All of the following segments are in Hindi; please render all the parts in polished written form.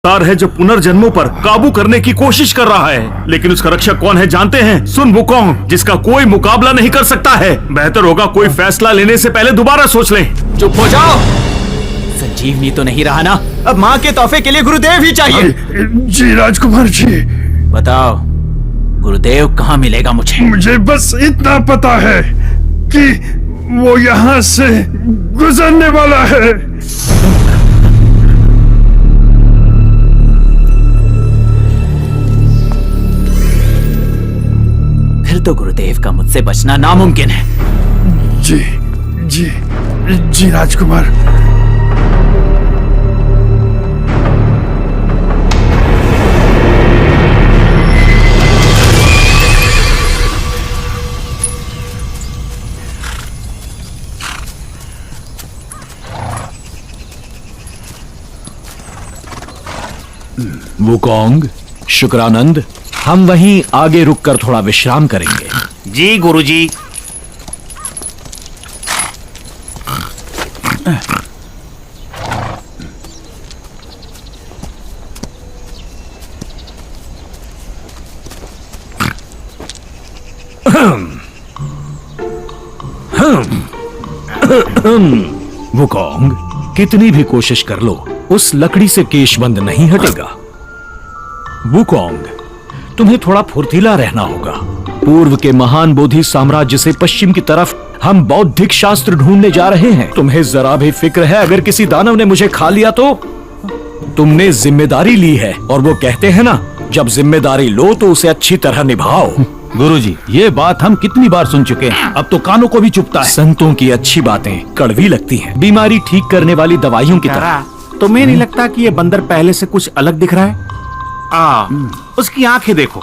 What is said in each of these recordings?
अवतार है जो पुनर्जन्मों पर काबू करने की कोशिश कर रहा है, लेकिन उसका रक्षक कौन है जानते हैं? सुन वुकोंग, जिसका कोई मुकाबला नहीं कर सकता है। बेहतर होगा कोई फैसला लेने से पहले दोबारा सोच लें। चुप हो जाओ। संजीवनी तो नहीं रहा ना? अब माँ के तोहफे के लिए गुरुदेव ही चाहिए। जी राजकुमार जी। बताओ गुरुदेव कहाँ मिलेगा मुझे? मुझे बस इतना पता है कि वो यहाँ से गुजरने वाला है। फिर तो गुरुदेव का मुझसे बचना नामुमकिन है। जी जी जी राजकुमार। वुकोंग, शुक्रानंद, हम वहीं आगे रुककर थोड़ा विश्राम करेंगे। जी गुरुजी। वुकोंग, कितनी भी कोशिश कर लो, उस लकड़ी से केशबंद नहीं हटेगा। वुकोंग, तुम्हें थोड़ा फुर्तीला रहना होगा। पूर्व के महान बोधि साम्राज्य से पश्चिम की तरफ हम बौद्धिक शास्त्र ढूंढने जा रहे हैं। तुम्हें जरा भी फिक्र है अगर किसी दानव ने मुझे खा लिया तो? तुमने जिम्मेदारी ली है और वो कहते हैं ना, जब जिम्मेदारी लो तो उसे अच्छी तरह निभाओ। गुरुजी, ये बात हम कितनी बार सुन चुके हैं, अब तो कानों को भी चुभता है। संतों की अच्छी बातें कड़वी लगती हैं, बीमारी ठीक करने वाली दवाइयों की तरह। तुम्हें नहीं लगता कि ये बंदर पहले से कुछ अलग दिख रहा है? उसकी आंखें देखो।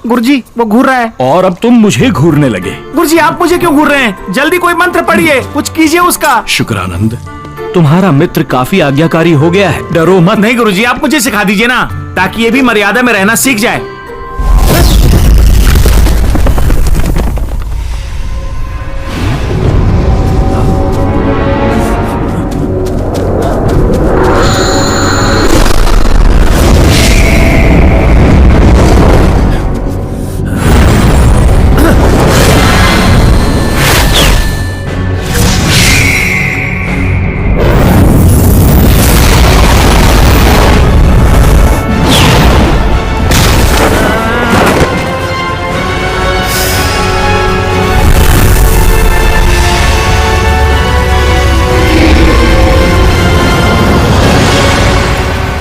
गुरुजी, वो घूर रहा है। और अब तुम मुझे घूरने लगे। गुरुजी, आप मुझे क्यों घूर रहे हैं? जल्दी कोई मंत्र पढ़िए, कुछ कीजिए उसका। शुक्रानंद, तुम्हारा मित्र काफी आज्ञाकारी हो गया है, डरो मत। नहीं गुरुजी, आप मुझे सिखा दीजिए ना, ताकि ये भी मर्यादा में रहना सीख जाए।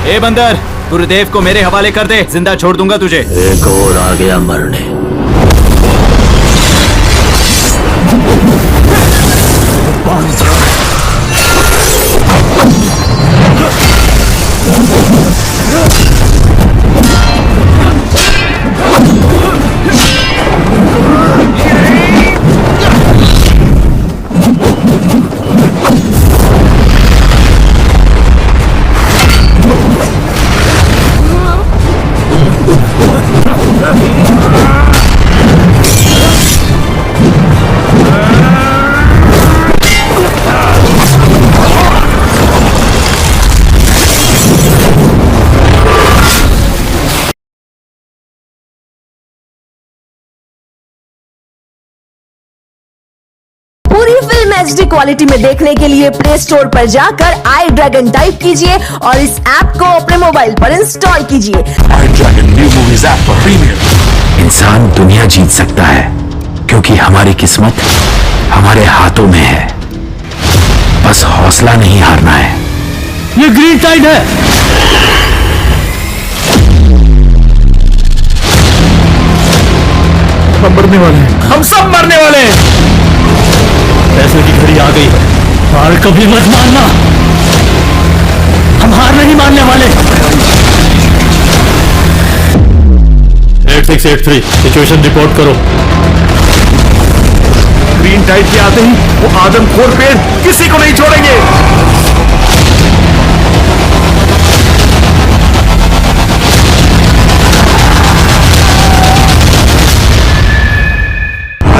ए बंदर, गुरुदेव को मेरे हवाले कर दे, जिंदा छोड़ दूंगा तुझे। एक और आ गया मरने। पूरी फिल्म HD क्वालिटी में देखने के लिए प्ले स्टोर पर जाकर आई ड्रैगन टाइप कीजिए और इस ऐप को अपने मोबाइल पर इंस्टॉल कीजिए। iDragon न्यू मूवीज ऐप पर प्रीमियर। इंसान दुनिया जीत सकता है क्योंकि हमारी किस्मत हमारे हाथों में है। बस हौसला नहीं हारना है। ये ग्रीन टाइड है। हम मरने वाले हैं, हम सब मरने वाले हैं। फैसले की घड़ी आ गई है, हार कभी मत मानना। हम हार नहीं मानने वाले। 8683 सिचुएशन रिपोर्ट करो। ग्रीन टाइड के आते ही वो आदमखोर पेड़ किसी को नहीं छोड़ेंगे।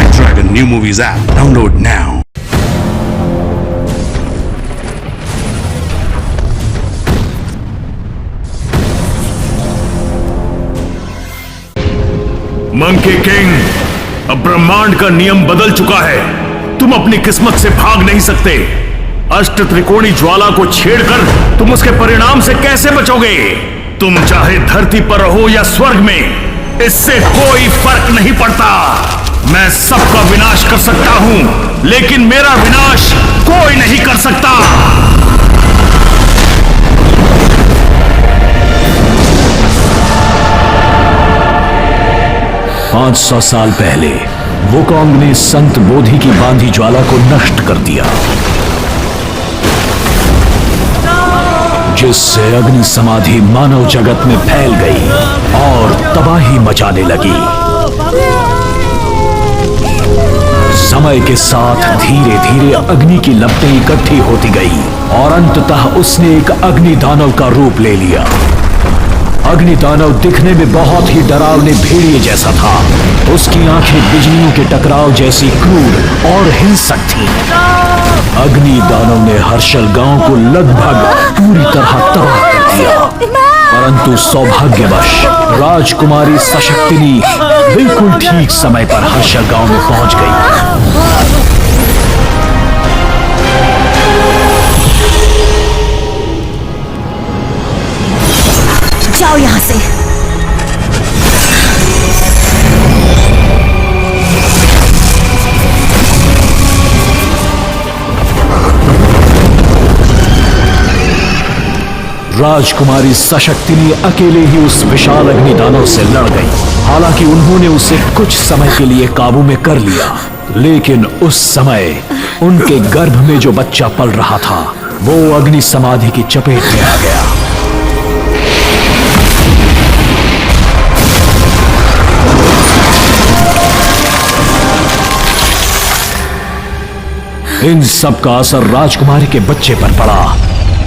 iDragon New Movies app. Download now. Monkey king, अब ब्रह्मांड का नियम बदल चुका है। तुम अपनी किस्मत से भाग नहीं सकते। अष्ट त्रिकोणी ज्वाला को छेड़कर तुम उसके परिणाम से कैसे बचोगे? तुम चाहे धरती पर रहो या स्वर्ग में, इससे कोई फर्क नहीं पड़ता। मैं सबका विनाश कर सकता हूं, लेकिन मेरा विनाश कोई नहीं कर सकता। 500 साल पहले वुकोंग ने संत बोधि की बांधी ज्वाला को नष्ट कर दिया, जिससे अग्नि समाधि मानव जगत में फैल गई और तबाही मचाने लगी। समय के साथ धीरे धीरे अग्नि की लपटें इकट्ठी होती गई और अंततः उसने एक अग्नि दानव का रूप ले लिया। अग्नि दानव दिखने में बहुत ही डरावने भेड़िए जैसा था। उसकी आंखें बिजलियों के टकराव जैसी क्रूर और हिंसक थीं। अग्नि दानव ने हर्षल गांव को लगभग पूरी तरह तबाह कर दिया, परंतु सौभाग्यवश राजकुमारी सशक्तिनी बिल्कुल ठीक समय पर हर्षल गांव में पहुंच गई। जाओ यहां से। राजकुमारी सशक्तिनी अकेले ही उस विशाल अग्नि दानव से लड़ गई। हालांकि उन्होंने उसे कुछ समय के लिए काबू में कर लिया, लेकिन उस समय उनके गर्भ में जो बच्चा पल रहा था वो अग्नि समाधि की चपेट में आ गया। इन सब का असर राजकुमारी के बच्चे पर पड़ा,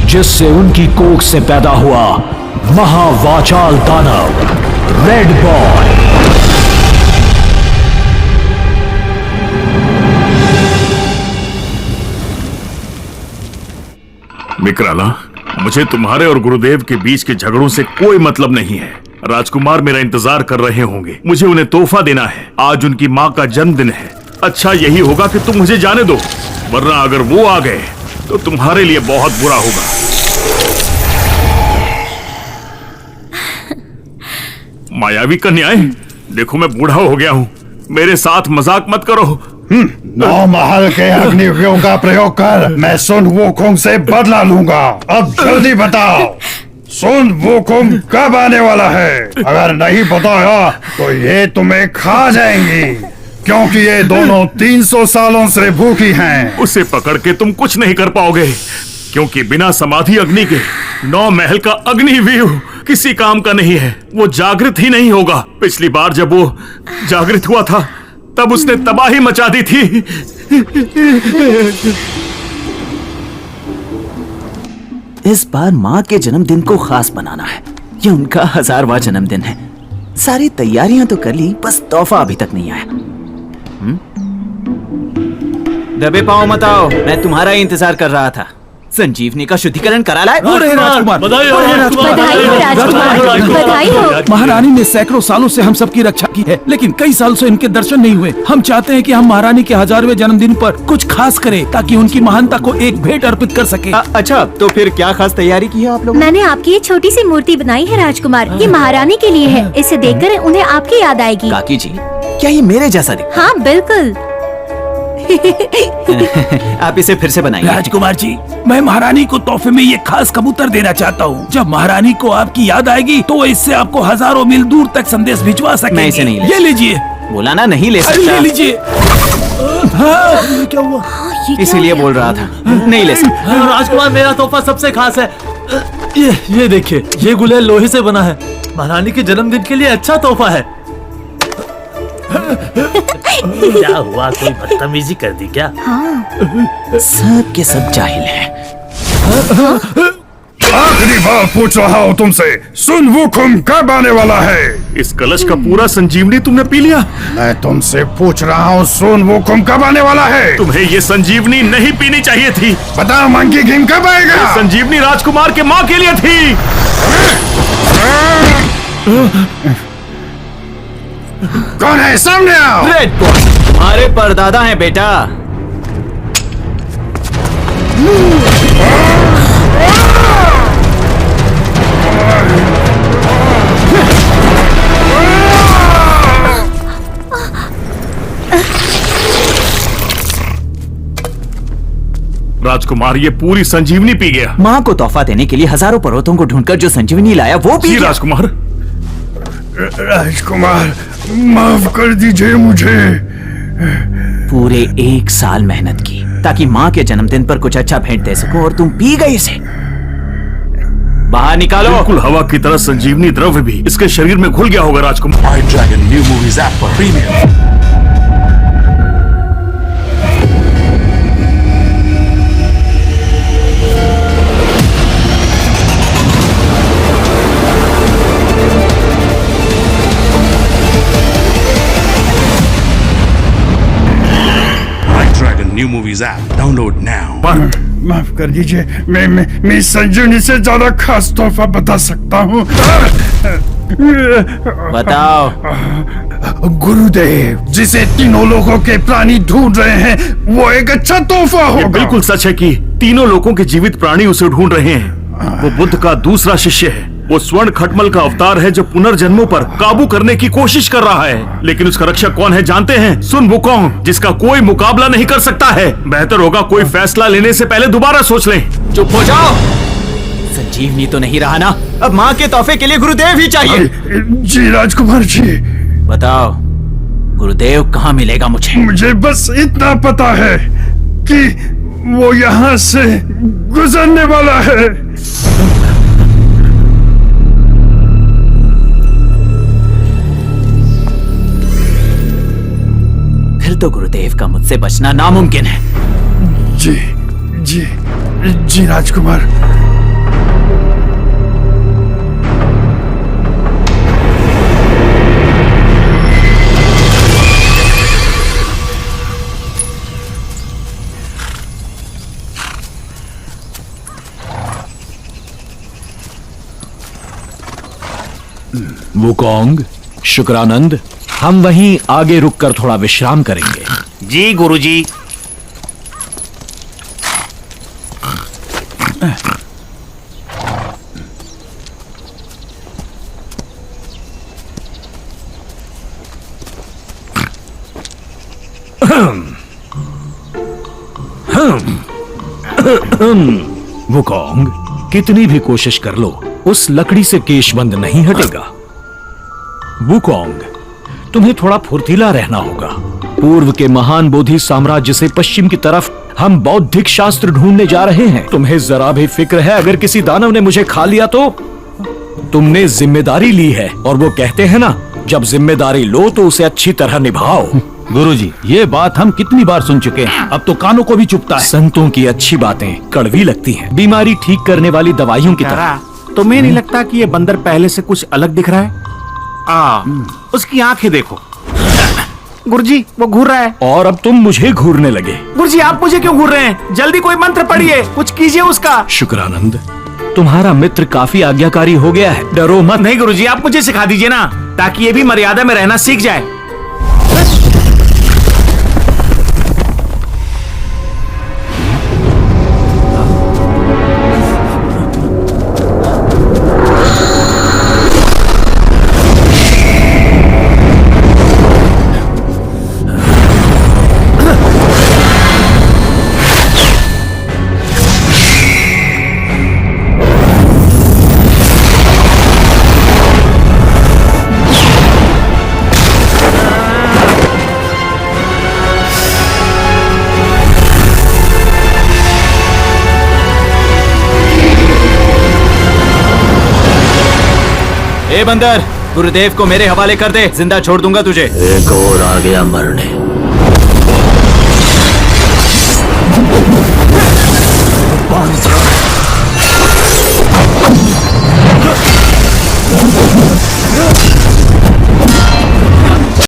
जिससे उनकी कोख से पैदा हुआ महावाचाल दानव रेड बॉय। विकराला, मुझे तुम्हारे और गुरुदेव के बीच के झगड़ों से कोई मतलब नहीं है। राजकुमार मेरा इंतजार कर रहे होंगे। मुझे उन्हें तोहफा देना है। आज उनकी माँ का जन्मदिन है। अच्छा यही होगा कि तुम मुझे जाने दो, वरना अगर वो आ गए तो तुम्हारे लिए बहुत बुरा होगा। मायावी कन्याएं, देखो मैं बूढ़ा हो गया हूँ, मेरे साथ मजाक मत करो। 9 महल के अग्नियों का प्रयोग कर मैं सुन वुकोंग से बदला लूंगा। अब जल्दी बताओ, सुन वुकोंग कब आने वाला है? अगर नहीं बताया तो ये तुम्हें खा जाएंगी, क्योंकि ये दोनों 300 सालों से भूखी हैं। उसे पकड़ के तुम कुछ नहीं कर पाओगे, क्योंकि बिना समाधि अग्नि के 9 महल का अग्निवीर किसी काम का नहीं है। वो जागृत ही नहीं होगा। पिछली बार जब वो जागृत हुआ था तब उसने तबाही मचा दी थी। इस बार माँ के जन्मदिन को खास बनाना है। ये उनका 1000वां जन्मदिन है। सारी तैयारियां तो कर ली, बस तोहफा अभी तक नहीं आया। दबे पाँव मत आओ, मैं तुम्हारा ही इंतजार कर रहा था। संजीवनी का शुद्धिकरण करा लाए। राजकुमार, बधाई हो राजकुमार, बधाई हो। महारानी ने सैकड़ों सालों से हम सबकी रक्षा की है, लेकिन कई सालों से इनके दर्शन नहीं हुए। हम चाहते हैं कि हम महारानी के 1000वें जन्मदिन पर कुछ खास करें, ताकि उनकी महानता को एक भेंट अर्पित कर सके। अच्छा, तो फिर क्या खास तैयारी की है आप लोगों ने? मैंने आपकी ये छोटी सी मूर्ति बनाई है राजकुमार। ये महारानी के लिए है। इसे देखकर उन्हें आपकी याद आएगी। काकी जी, क्या ये मेरे जैसा दिखता? हाँ बिल्कुल। आप इसे फिर से बनाइए। राजकुमार जी, मैं महारानी को तोहफे में ये खास कबूतर देना चाहता हूँ। जब महारानी को आपकी याद आएगी तो वो इससे आपको हजारों मील दूर तक संदेश भिजवा सकेंगे। मैं इसे नहीं ले ये लीजिए। बोला ना नहीं ले अरे सकता। ले लीजिए। हाँ, क्या हुआ? इसीलिए बोल रहा था, नहीं ले सकता। राजकुमार, मेरा तोहफा सबसे खास है। ये देखिए, ये गुलेल लोहे से बना है। महारानी के जन्मदिन के लिए अच्छा तोहफा है। क्या हुआ, कोई बदतमीजी कर दी क्या? सब के सब जाहिल हैं। आखिरी बार पूछ रहा हूँ तुमसे, सुन वुकोंग कब आने वाला है? इस कलश का पूरा संजीवनी तुमने पी लिया। मैं तुमसे पूछ रहा हूँ, सुन वुकोंग कब आने वाला है? तुम्हें ये संजीवनी नहीं पीनी चाहिए थी। बताओ, मंकी किंग कब आएगा? संजीवनी राजकुमार के माँ के लिए थी। कौन है? सामने आओ। रेड बॉय हमारे परदादा हैं बेटा। राजकुमार, ये पूरी संजीवनी पी गया। माँ को तोहफा देने के लिए हजारों पर्वतों को ढूंढकर जो संजीवनी लाया वो पी जी गया। राजकुमार। राजकुमार, माफ कर दीजिए मुझे। पूरे 1 साल मेहनत की ताकि माँ के जन्मदिन पर कुछ अच्छा भेंट दे सकूं और तुम पी गए इसे। बाहर निकालो। बिल्कुल हवा की तरह संजीवनी द्रव्य भी इसके शरीर में घुल गया होगा राजकुमार। आई ड्रैगन न्यू मूवीज ऐप पर premium. New movies app. Download now. माफ कर दीजिए, मैं संजीवनी से ज्यादा खास तोहफा बता सकता हूँ। बताओ। गुरुदेव, जिसे तीनों लोगों के प्राणी ढूंढ रहे हैं, वो एक अच्छा तोहफा ये होगा। बिल्कुल सच है कि तीनों लोगों के जीवित प्राणी उसे ढूंढ रहे हैं। वो बुद्ध का दूसरा शिष्य है। वो स्वर्ण खटमल का अवतार है जो पुनर्जन्मों पर काबू करने की कोशिश कर रहा है। लेकिन उसका रक्षक कौन है जानते हैं? सुन वुकोंग, जिसका कोई मुकाबला नहीं कर सकता है। बेहतर होगा कोई फैसला लेने से पहले दोबारा सोच लें। चुप हो जाओ। संजीवनी तो नहीं रहा ना, अब माँ के तोहफे के लिए गुरुदेव ही चाहिए। जी राजकुमार जी। बताओ, गुरुदेव कहाँ मिलेगा मुझे? मुझे बस इतना पता है कि वो यहाँ से गुजरने वाला है। फिर तो गुरुदेव का मुझसे बचना नामुमकिन है। जी जी जी राजकुमार। वुकोंग, शुक्रानंद, हम वहीं आगे रुककर थोड़ा विश्राम करेंगे। जी गुरुजी। वुकोंग, कितनी भी कोशिश कर लो, उस लकड़ी से केशबंद नहीं हटेगा। वुकोंग, तुम्हें थोड़ा फुर्तीला रहना होगा। पूर्व के महान बोधि साम्राज्य से पश्चिम की तरफ हम बौद्धिक शास्त्र ढूंढने जा रहे हैं। तुम्हें जरा भी फिक्र है अगर किसी दानव ने मुझे खा लिया तो? तुमने जिम्मेदारी ली है और वो कहते हैं ना, जब जिम्मेदारी लो तो उसे अच्छी तरह निभाओ। गुरुजी, ये बात हम कितनी बार सुन चुके हैं, अब तो कानों को भी चुभता है। संतों की अच्छी बातें कड़वी लगती हैं, बीमारी ठीक करने वाली दवाइयों की तरह। तुम्हें नहीं लगता कि ये बंदर पहले से कुछ अलग दिख रहा है? उसकी आंखें देखो। गुरुजी, वो घूर रहा है। और अब तुम मुझे घूरने लगे। गुरुजी, आप मुझे क्यों घूर रहे हैं? जल्दी कोई मंत्र पढ़िए, कुछ कीजिए उसका। शुक्रानंद, तुम्हारा मित्र काफी आज्ञाकारी हो गया है, डरो मत। नहीं गुरुजी, आप मुझे सिखा दीजिए ना, ताकि ये भी मर्यादा में रहना सीख जाए। ए बंदर, गुरुदेव को मेरे हवाले कर दे, जिंदा छोड़ दूंगा तुझे। एक और आ गया मरने।